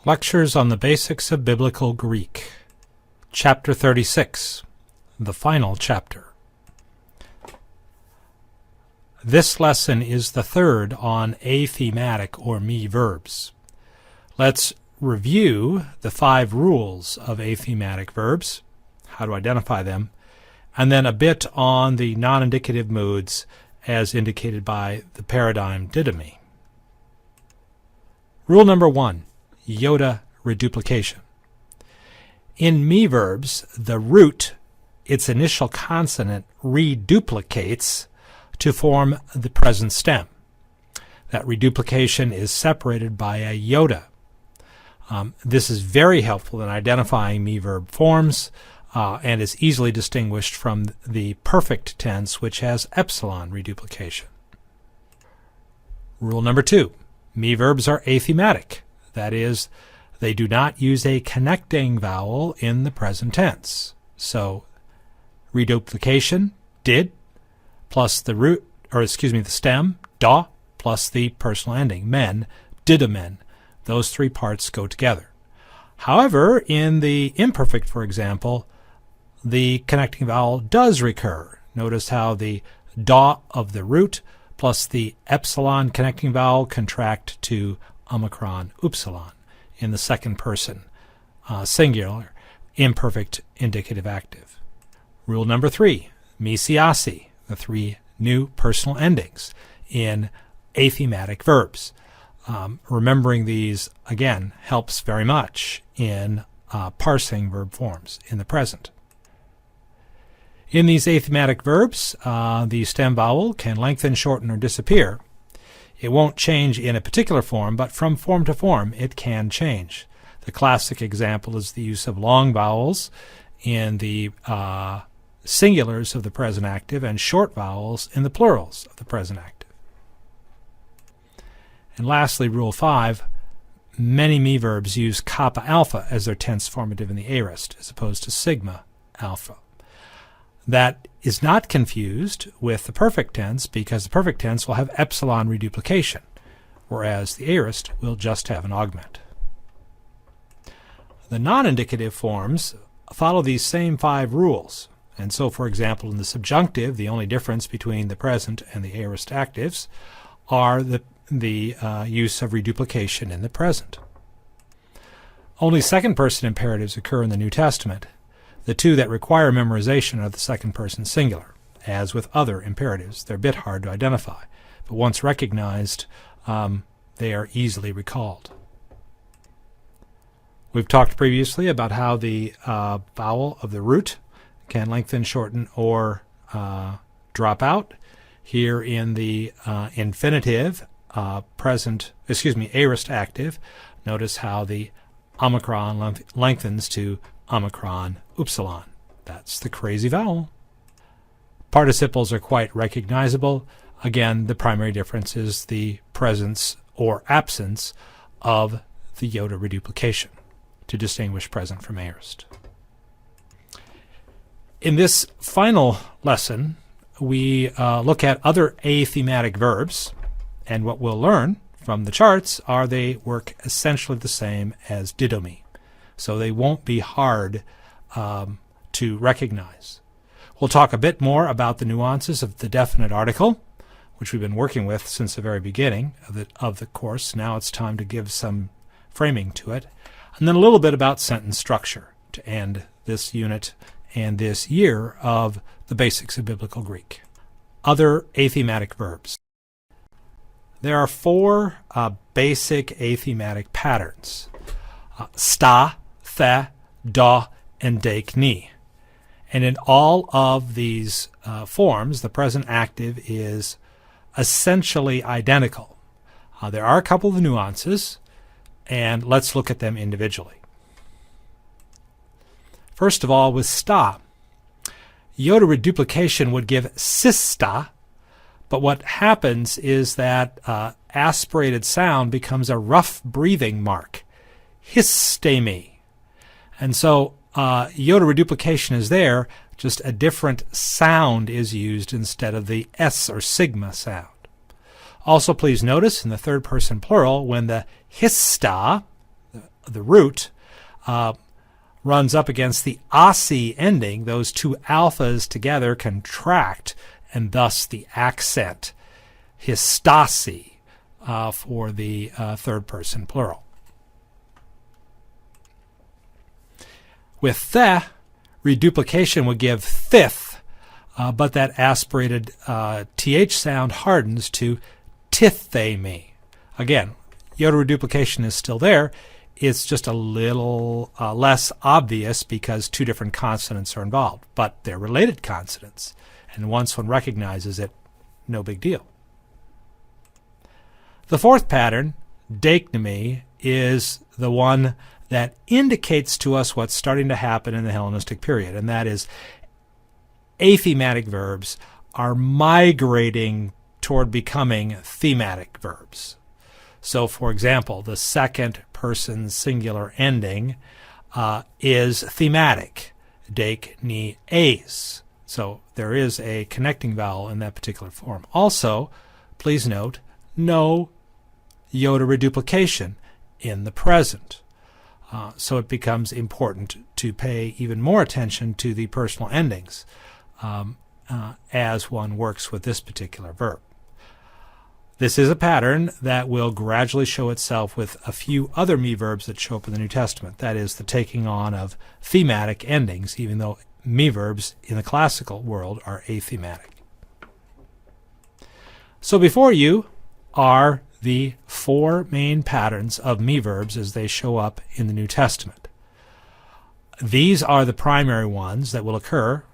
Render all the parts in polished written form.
Lectures on the Basics of Biblical Greek. Chapter 36, the final chapter. This lesson is the third on athematic or me verbs. Let's review the 5 rules of athematic verbs, how to identify them, and then a bit on the non-indicative moods as indicated by the paradigm didomy. Rule number 1. Iota reduplication. In me verbs, the root, its initial consonant, reduplicates to form the present stem. That reduplication is separated by a iota. This is very helpful in identifying me verb forms and is easily distinguished from the perfect tense, which has epsilon reduplication. Rule number 2. Me verbs are athematic. That is, they do not use a connecting vowel in the present tense. So, reduplication, did, plus the root, the stem, da, plus the personal ending, men, didomen. Those 3 parts go together. However, in the imperfect, for example, the connecting vowel does recur. Notice how the da of the root plus the epsilon connecting vowel contract to omicron upsilon in the second person singular imperfect indicative active. Rule number 3, mesiasi, the 3 new personal endings in athematic verbs. Remembering these, again, helps very much in parsing verb forms in the present. In these athematic verbs, the stem vowel can lengthen, shorten, or disappear. It won't change in a particular form, but from form to form it can change. The classic example is the use of long vowels in the singulars of the present active and short vowels in the plurals of the present active. And lastly, Rule 5, many me verbs use kappa alpha as their tense formative in the aorist, as opposed to sigma alpha. That is not confused with the perfect tense, because the perfect tense will have epsilon reduplication, whereas the aorist will just have an augment. The non-indicative forms follow these same 5 rules, and so, for example, in the subjunctive, the only difference between the present and the aorist actives are the use of reduplication in the present. Only second-person imperatives occur in the New Testament. The 2 that require memorization are the second-person singular. As with other imperatives, they're a bit hard to identify, but once recognized, they are easily recalled. We've talked previously about how the vowel of the root can lengthen, shorten, or drop out. Here in the infinitive, aorist active, notice how the omicron lengthens to omicron upsilon. That's the crazy vowel. Participles are quite recognizable. Again, the primary difference is the presence or absence of the iota reduplication to distinguish present from aorist. In this final lesson, we look at other athematic verbs, and what we'll learn from the charts are they work essentially the same as didomy. So they won't be hard to recognize. We'll talk a bit more about the nuances of the definite article, which we've been working with since the very beginning of the course. Now it's time to give some framing to it. And then a little bit about sentence structure to end this unit and this year of the Basics of Biblical Greek. Other athematic verbs. There are 4 basic athematic patterns. Sta, the, da, and dekni. And in all of these forms, the present active is essentially identical. There are a couple of nuances, and let's look at them individually. First of all, with sta, iota reduplication would give sista, but what happens is that aspirated sound becomes a rough breathing mark, histemi. And so iota reduplication is there, just a different sound is used instead of the S or sigma sound. Also, please notice in the third person plural, when the hista, the root, runs up against the asi ending, those two alphas together contract, and thus the accent histasi for the third person plural. With the, reduplication would give thith, but that aspirated th sound hardens to tithemi. Again, iota reduplication is still there. It's just a little less obvious because two different consonants are involved, but they're related consonants, and once one recognizes it, no big deal. The fourth pattern, deiknemi, is the one that indicates to us what's starting to happen in the Hellenistic period, and that is athematic verbs are migrating toward becoming thematic verbs. So, for example, the second person singular ending is thematic, deikni es. So there is a connecting vowel in that particular form. Also, please note, no iota reduplication in the present. So it becomes important to pay even more attention to the personal endings as one works with this particular verb. This is a pattern that will gradually show itself with a few other me verbs that show up in the New Testament. That is the taking on of thematic endings, even though me verbs in the classical world are athematic. So before you are the four main patterns of me verbs as they show up in the New Testament. These are the primary ones that will occur.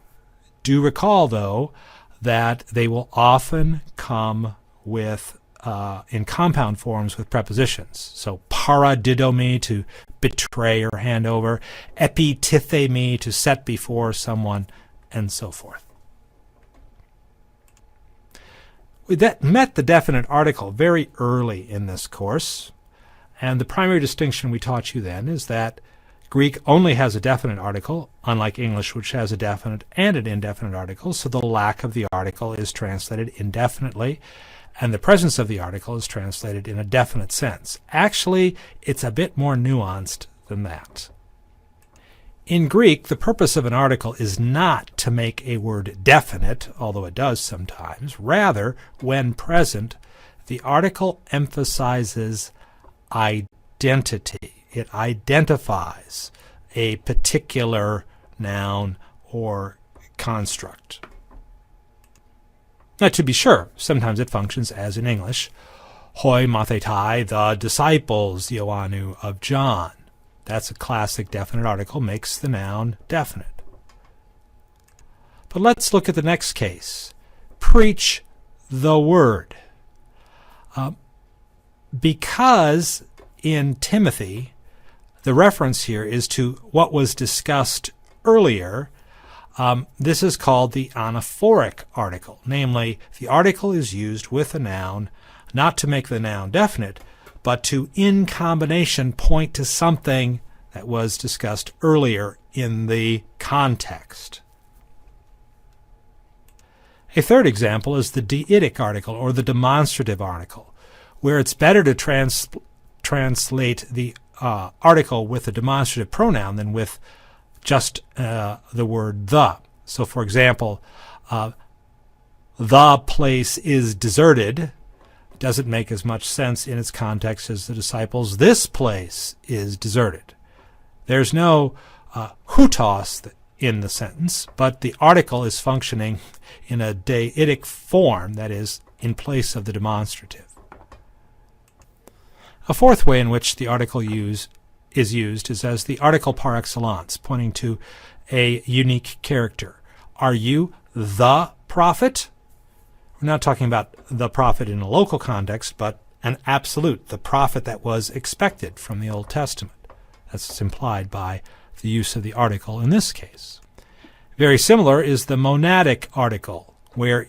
Do recall, though, that they will often come with in compound forms with prepositions. So paradidomi, to betray or hand over, epitithemi, to set before someone, and so forth. We met the definite article very early in this course, and the primary distinction we taught you then is that Greek only has a definite article, unlike English, which has a definite and an indefinite article, so the lack of the article is translated indefinitely, and the presence of the article is translated in a definite sense. Actually, it's a bit more nuanced than that. In Greek, the purpose of an article is not to make a word definite, although it does sometimes. Rather, when present, the article emphasizes identity. It identifies a particular noun or construct. Now, to be sure, sometimes it functions as in English. Hoi mathetai, the disciples, Ioannou of John. That's a classic definite article, makes the noun definite. But let's look at the next case. Preach the word. Because in Timothy, the reference here is to what was discussed earlier, this is called the anaphoric article. Namely, the article is used with a noun not to make the noun definite, but to, in combination, point to something that was discussed earlier in the context. A third example is the deitic article, or the demonstrative article, where it's better to translate the article with a demonstrative pronoun than with just the word the. So, for example, the place is deserted doesn't make as much sense in its context as the disciples. This place is deserted. There's no hutos in the sentence, but the article is functioning in a deitic form, that is, in place of the demonstrative. A fourth way in which the article is used is as the article par excellence, pointing to a unique character. Are you the prophet? We're not talking about the prophet in a local context, but an absolute, the prophet that was expected from the Old Testament. That's implied by the use of the article in this case. Very similar is the monadic article, where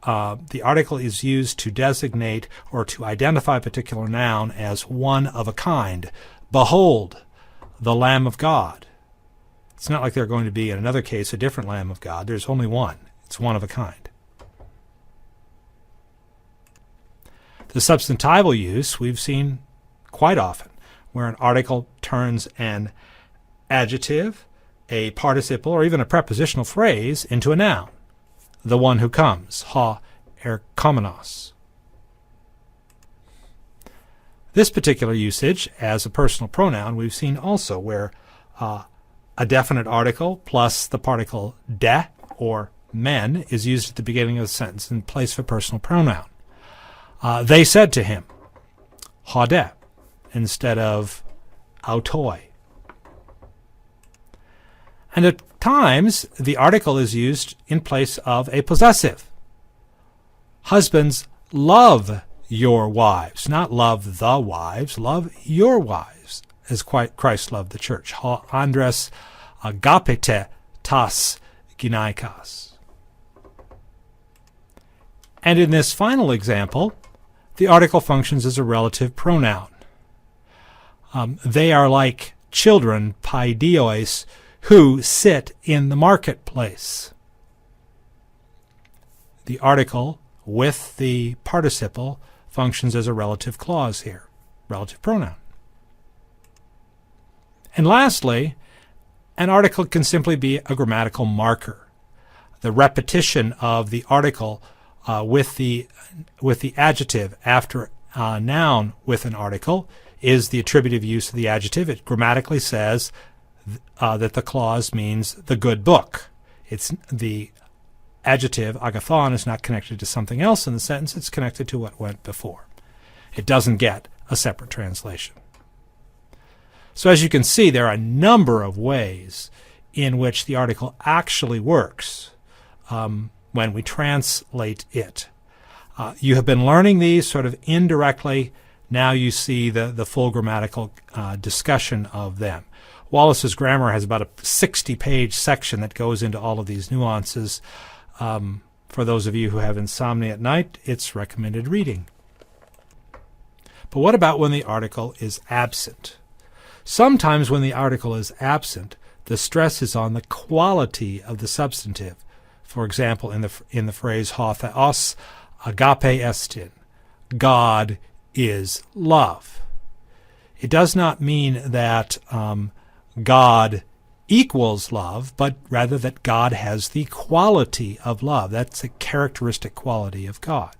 the article is used to designate or to identify a particular noun as one of a kind. Behold, the Lamb of God. It's not like there are going to be, in another case, a different Lamb of God. There's only one. It's one of a kind. The substantival use we've seen quite often, where an article turns an adjective, a participle, or even a prepositional phrase into a noun. The one who comes, ha erkomenos. This particular usage as a personal pronoun we've seen also, where a definite article plus the particle de or men is used at the beginning of the sentence in place of a personal pronoun. They said to him, ha de, instead of autoi. And at times, the article is used in place of a possessive. Husbands, love your wives. Not love the wives, love your wives, as Christ loved the church. Ha andres agapete tas ginaikos. And in this final example, the article functions as a relative pronoun. They are like children, paidiois, who sit in the marketplace. The article with the participle functions as a relative clause here, relative pronoun. And lastly, an article can simply be a grammatical marker. The repetition of the article with the adjective after a noun with an article is the attributive use of the adjective. It grammatically says that the clause means the good book. It's the adjective agathon is not connected to something else in the sentence. It's connected to what went before. It doesn't get a separate translation. So as you can see, there are a number of ways in which the article actually works when we translate it. You have been learning these sort of indirectly. Now you see the full grammatical discussion of them. Wallace's Grammar has about a 60-page section that goes into all of these nuances. For those of you who have insomnia at night, it's recommended reading. But what about when the article is absent? Sometimes when the article is absent, the stress is on the quality of the substantive. For example, in the phrase ho theos agape estin, God is love. It does not mean that God equals love, but rather that God has the quality of love. That's a characteristic quality of God.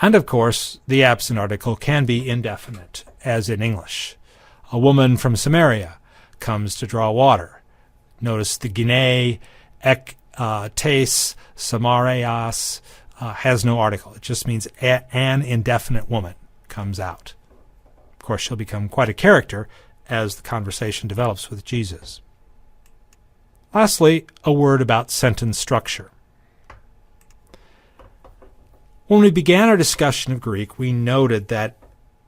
And of course, the absent article can be indefinite, as in English. A woman from Samaria comes to draw water. Notice the Guinea, ek, tes, Samarias has no article. It just means an indefinite woman comes out. Of course, she'll become quite a character as the conversation develops with Jesus. Lastly, a word about sentence structure. When we began our discussion of Greek, we noted that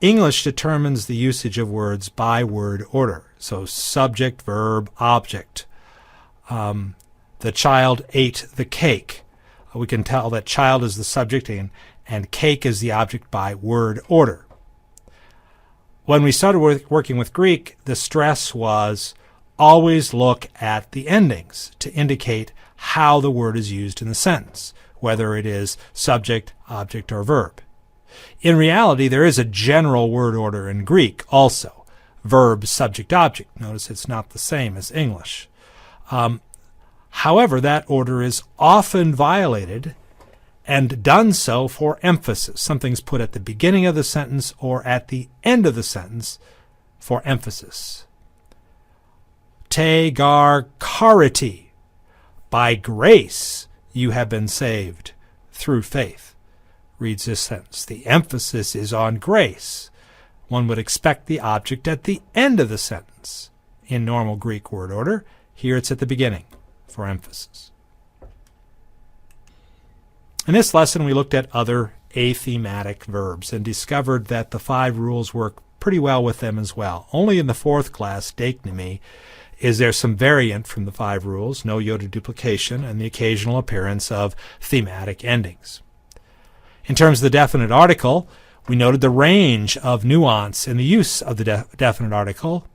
English determines the usage of words by word order. So subject, verb, object. The child ate the cake. We can tell that child is the subject and cake is the object by word order. When we started working with Greek, the stress was always look at the endings to indicate how the word is used in the sentence, whether it is subject, object, or verb. In reality, there is a general word order in Greek also. Verb, subject, object. Notice it's not the same as English. However, that order is often violated and done so for emphasis. Something's put at the beginning of the sentence or at the end of the sentence for emphasis. Te gar chariti. By grace you have been saved through faith, reads this sentence. The emphasis is on grace. One would expect the object at the end of the sentence. In normal Greek word order, here it's at the beginning for emphasis. In this lesson, we looked at other athematic verbs and discovered that the 5 rules work pretty well with them as well. Only in the 4th class, deiknemi, is there some variant from the 5 rules, no iota duplication, and the occasional appearance of thematic endings. In terms of the definite article, we noted the range of nuance in the use of the definite article,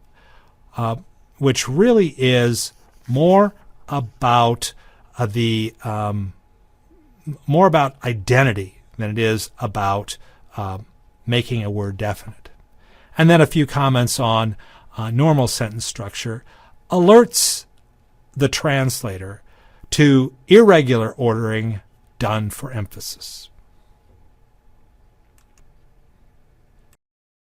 which really is more about more about identity than it is about making a word definite. And then a few comments on normal sentence structure alerts the translator to irregular ordering done for emphasis.